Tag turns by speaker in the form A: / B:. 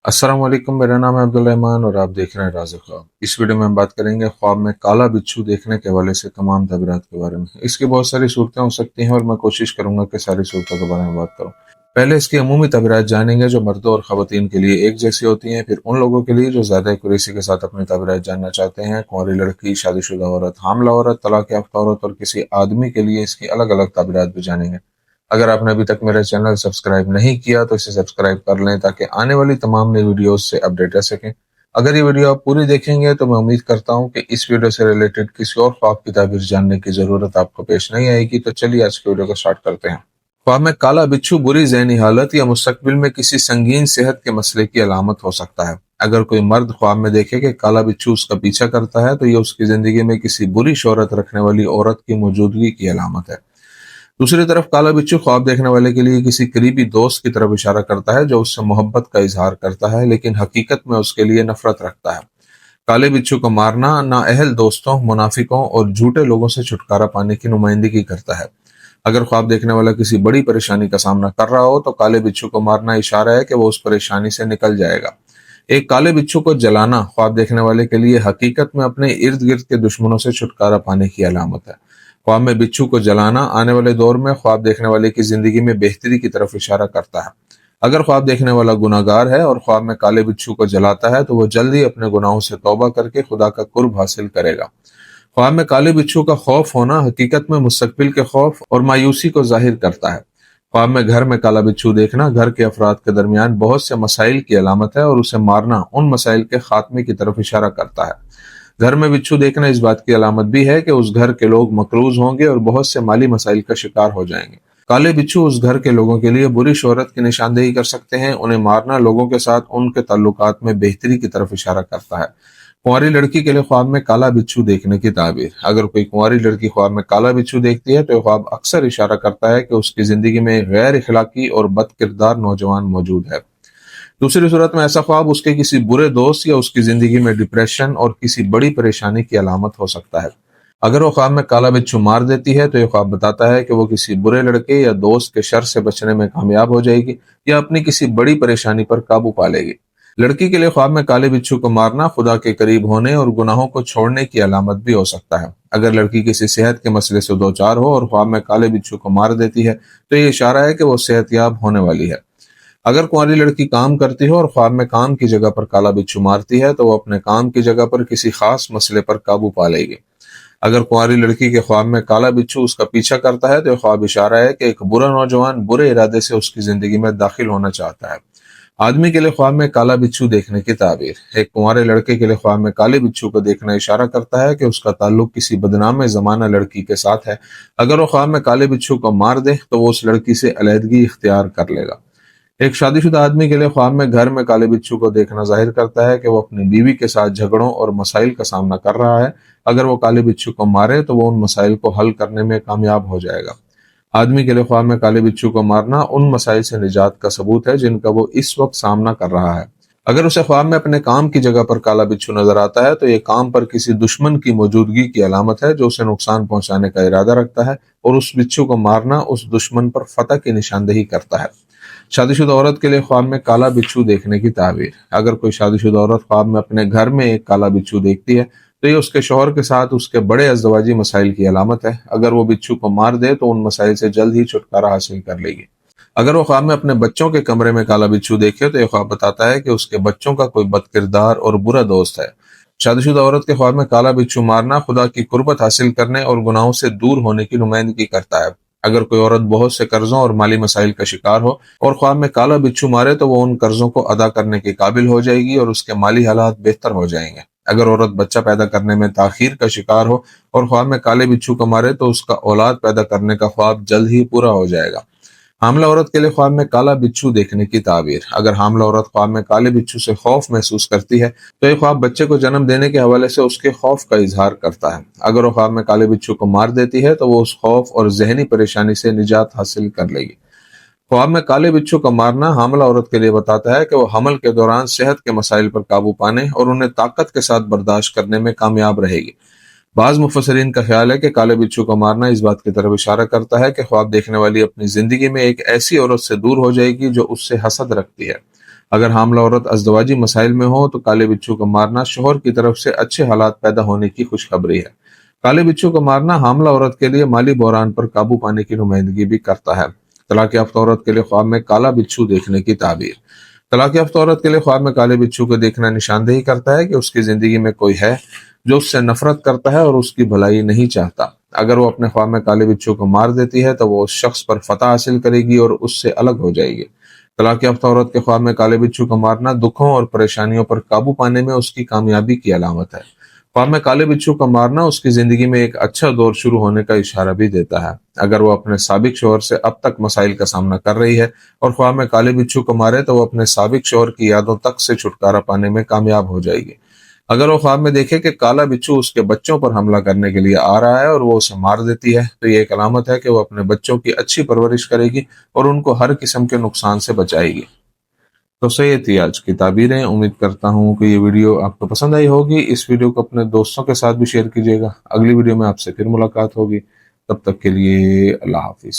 A: अस्सलाम वालेकुम। मेरा नाम है अब्दुल रहमान और आप देख रहे हैं राज़ ख्वाब। इस वीडियो में हम बात करेंगे ख्वाब में काला बिच्छू देखने के हवाले से तमाम तबीरात के बारे में। इसकी बहुत सारी सूरतें हो सकती हैं और मैं कोशिश करूंगा कि सारी सूरतों के बारे में बात करूं। पहले इसकी अमूमी तबीरात जानेंगे जो मर्दों और ख़वातीन के लिए एक जैसी होती हैं, फिर उन लोगों के लिए जो ज़्यादा एक्यूरेसी के साथ अपनी तबीरात जानना चाहते हैं। कुंवारी लड़की, शादीशुदा औरत, हामला औरत, तलाक याफ्ता औरत और किसी आदमी के लिए इसकी अलग अलग तबीरात भी जानेंगे। अगर आपने अभी तक मेरा चैनल सब्सक्राइब नहीं किया तो इसे सब्सक्राइब कर लें ताकि आने वाली तमाम नई वीडियोस से अपडेट रह सकें। अगर ये वीडियो आप पूरी देखेंगे तो मैं उम्मीद करता हूं कि इस वीडियो से रिलेटेड किसी और ख्वाब की ताबीर जानने की जरूरत आपको पेश नहीं आएगी। तो चलिए आज की वीडियो को स्टार्ट करते हैं। ख्वाब में काला बिच्छू बुरी ज़हनी हालत या मुस्तकबिल में किसी संगीन सेहत के मसले की अलामत हो सकता है। अगर कोई मर्द ख्वाब में देखे कि काला बिच्छू उसका पीछा करता है तो ये उसकी जिंदगी में किसी बुरी शोहरत रखने वाली औरत की मौजूदगी की अलामत है। दूसरी तरफ काला बिच्छू ख्वाब देखने वाले के लिए किसी करीबी दोस्त की तरफ इशारा करता है जो उससे मोहब्बत का इजहार करता है लेकिन हकीकत में उसके लिए नफरत रखता है। काले बिच्छू को मारना नाअहल दोस्तों, मुनाफिकों और झूठे लोगों से छुटकारा पाने की नुमाइंदगी करता है। अगर ख्वाब देखने वाला किसी बड़ी परेशानी का सामना कर रहा हो तो काले बिच्छू को मारना इशारा है कि वो उस परेशानी से निकल जाएगा। एक काले बिच्छू को जलाना ख्वाब देखने वाले के लिए हकीकत में अपने इर्द गिर्द के दुश्मनों से छुटकारा पाने की अलामत है। ख्वाब में बिच्छू को जलाना आने वाले दौर में ख्वाब देखने वाले की जिंदगी में बेहतरी की तरफ इशारा करता है। अगर ख्वाब देखने वाला गुनाहगार है और ख्वाब में काले बिच्छू को जलाता है तो वो जल्द ही अपने गुनाहों से तौबा करके खुदा का कुर्ब हासिल करेगा। ख्वाब में काले बिच्छू का खौफ होना हकीकत में मुस्तकबिल के खौफ और मायूसी को जाहिर करता है। ख्वाब में घर में काला बिच्छू देखना घर के अफराद के दरमियान बहुत से मसाइल की अलामत है और उसे मारना उन मसाइल के खात्मे की तरफ इशारा करता है। घर में बिच्छू देखना इस बात की अलामत भी है कि उस घर के लोग मकरूज होंगे और बहुत से माली मसाइल का शिकार हो जाएंगे। काले बिच्छू उस घर के लोगों के लिए बुरी शोहरत की निशानदेही कर सकते हैं। उन्हें मारना लोगों के साथ उनके ताल्लुकात में बेहतरी की तरफ इशारा करता है। कुंवारी लड़की के लिए ख्वाब में काला बिच्छू देखने की ताबीर। अगर कोई कुंवारी लड़की ख्वाब में काला बिच्छू देखती है तो ख्वाब अक्सर इशारा करता है कि उसकी जिंदगी में गैर इखलाकी और बद किरदार नौजवान मौजूद है। दूसरी सूरत में ऐसा ख्वाब उसके किसी बुरे दोस्त या उसकी जिंदगी में डिप्रेशन और किसी बड़ी परेशानी की अलामत हो सकता है। अगर वो ख्वाब में काला बिच्छू मार देती है तो ये ख्वाब बताता है कि वो किसी बुरे लड़के या दोस्त के शर से बचने में कामयाब हो जाएगी या अपनी किसी बड़ी परेशानी पर काबू पा लेगी। लड़की के लिए ख्वाब में काले बिच्छू को मारना खुदा के करीब होने और गुनाहों को छोड़ने की अलामत भी हो सकता है। अगर लड़की किसी सेहत के मसले से दो चार हो और ख्वाब में काले बिच्छू को मार देती है तो ये इशारा है कि वो सेहतयाब होने वाली है। अगर कुंवारी लड़की काम करती हो और ख्वाब में काम की जगह पर काला बिच्छू मारती है तो वो अपने काम की जगह पर किसी खास मसले पर काबू पा लेगी। अगर कुंवारी लड़की के ख्वाब में काला बिच्छू उसका पीछा करता है तो यह ख्वाब इशारा है कि एक बुरा नौजवान बुरे इरादे से उसकी जिंदगी में दाखिल होना चाहता है। आदमी के लिए ख्वाब में काला बिच्छू देखने की ताबीर। एक कुंवारे लड़के के लिए ख्वाब में काले बिच्छू को देखना इशारा करता है कि उसका ताल्लुक किसी बदनाम जमाना लड़की के साथ है। अगर वो ख्वाब में काले बिच्छू को मार दे तो वो उस लड़की से अलहदगी इख्तियार कर लेगा। एक शादीशुदा आदमी के लिए ख्वाब में घर में काले बिच्छू को देखना जाहिर करता है कि वो अपनी बीवी के साथ झगड़ों और मसाइल का सामना कर रहा है। अगर वो काले बिच्छू को मारे तो वो उन मसाइल को हल करने में कामयाब हो जाएगा। आदमी के लिए ख्वाब में काले बिच्छू को मारना उन मसाइल से निजात का सबूत है जिनका वो इस वक्त सामना कर रहा है। अगर उसे ख्वाब में अपने काम की जगह पर काला बिच्छू नजर आता है तो ये काम पर किसी दुश्मन की मौजूदगी की अलामत है जो उसे नुकसान पहुंचाने का इरादा रखता है और उस बिच्छू को मारना उस दुश्मन पर फतह की निशानदेही करता है। शादीशुदा औरत के लिए ख्वाब में काला बिच्छू देखने की ताबीर। अगर कोई शादीशुदा औरत ख्वाब में अपने घर में एक काला बिच्छू देखती है तो ये उसके शौहर के साथ उसके बड़े अज़दवाजी मसाइल की अलामत है। अगर वो बिच्छू को मार दे तो उन मसाइल से जल्द ही छुटकारा हासिल कर लेगी। अगर वो ख्वाब में अपने बच्चों के कमरे में काला बिच्छू देखे तो यह ख्वाब बताता है कि उसके बच्चों का कोई बदकिरदार और बुरा दोस्त है। शादीशुदा औरत के ख्वाब में काला बिच्छू मारना खुदा की कुर्बत हासिल करने और गुनाहों से दूर होने की नुमाइंदगी करता है। अगर कोई औरत बहुत से कर्जों और माली मसाइल का शिकार हो और ख्वाब में काला बिच्छू मारे तो वो उन कर्जों को अदा करने के काबिल हो जाएगी और उसके माली हालात बेहतर हो जाएंगे। अगर औरत बच्चा पैदा करने में ताखीर का शिकार हो और ख्वाब में काले बिच्छू को मारे तो उसका औलाद पैदा करने का ख्वाब जल्द ही पूरा हो जाएगा। हामला औरत के लिए ख्वाब में काला बिच्छू देखने की ताबीर। अगर हामला औरत ख्वाब में काले बिच्छू से खौफ महसूस करती है तो ये ख्वाब बच्चे को जन्म देने के हवाले से उसके खौफ का इजहार करता है। अगर वो ख्वाब में काले बिच्छू को मार देती है तो वो उस खौफ और जहनी परेशानी से निजात हासिल कर लेगी। ख्वाब में काले बिच्छू का मारना हामला औरत के लिए बताता है कि वो हमल के दौरान सेहत के मसाइल पर काबू पाने और उन्हें ताकत के साथ बर्दाश्त करने में कामयाब रहेगी। बाज मुफस्सिरीन का ख्याल है कि काले बिच्छू को मारना इस बात की तरफ इशारा करता है कि ख्वाब देखने वाली अपनी जिंदगी में एक ऐसी औरत से दूर हो जाएगी जो उससे हसद रखती है। अगर हामला औरत अज़दवाजी मसाइल में हो तो काले बिच्छू को मारना शोहर की तरफ से अच्छे हालात पैदा होने की खुशखबरी है। काले बिच्छू को मारना हामला औरत के लिए माली बहरान पर काबू पाने की नुमाइंदगी भी करता है। तलाक याफ्ता औरत के लिए ख्वाब में काला बिच्छू देखने की ताबीर। तलाक याफ्ता औरत के लिए ख्वाब में काले बिच्छू को देखना निशानदेही करता है कि उसकी जिंदगी में कोई है जो उससे नफरत करता है और उसकी भलाई नहीं चाहता। अगर वो अपने ख्वाब में काले बिच्छू को मार देती है तो वो उस शख्स पर फतह हासिल करेगी और उससे अलग हो जाएगी। तलाक याफ्ता औरत के ख्वाब में काले बिच्छू को मारना दुखों और परेशानियों पर काबू पाने में उसकी कामयाबी की अलामत है। ख्वाब में काले बिच्छू को मारना उसकी जिंदगी में एक अच्छा दौर शुरू होने का इशारा भी देता है। अगर वो अपने साबिक शोहर से अब तक मसाइल का सामना कर रही है और ख्वाब में काले बिच्छू को मारे तो वो अपने साबिक शोहर की यादों तक से छुटकारा पाने में कामयाब हो जाएगी। अगर वो ख्वाब में देखे कि काला बिच्छू उसके बच्चों पर हमला करने के लिए आ रहा है और वो उसे मार देती है तो ये एक अलामत है कि वो अपने बच्चों की अच्छी परवरिश करेगी और उनको हर किस्म के नुकसान से बचाएगी। तो सही ये थी आज की ताबीरें। उम्मीद करता हूँ कि ये वीडियो आपको पसंद आई होगी। इस वीडियो को अपने दोस्तों के साथ भी शेयर कीजिएगा। अगली वीडियो में आपसे फिर मुलाकात होगी। तब तक के लिए अल्लाह हाफिज।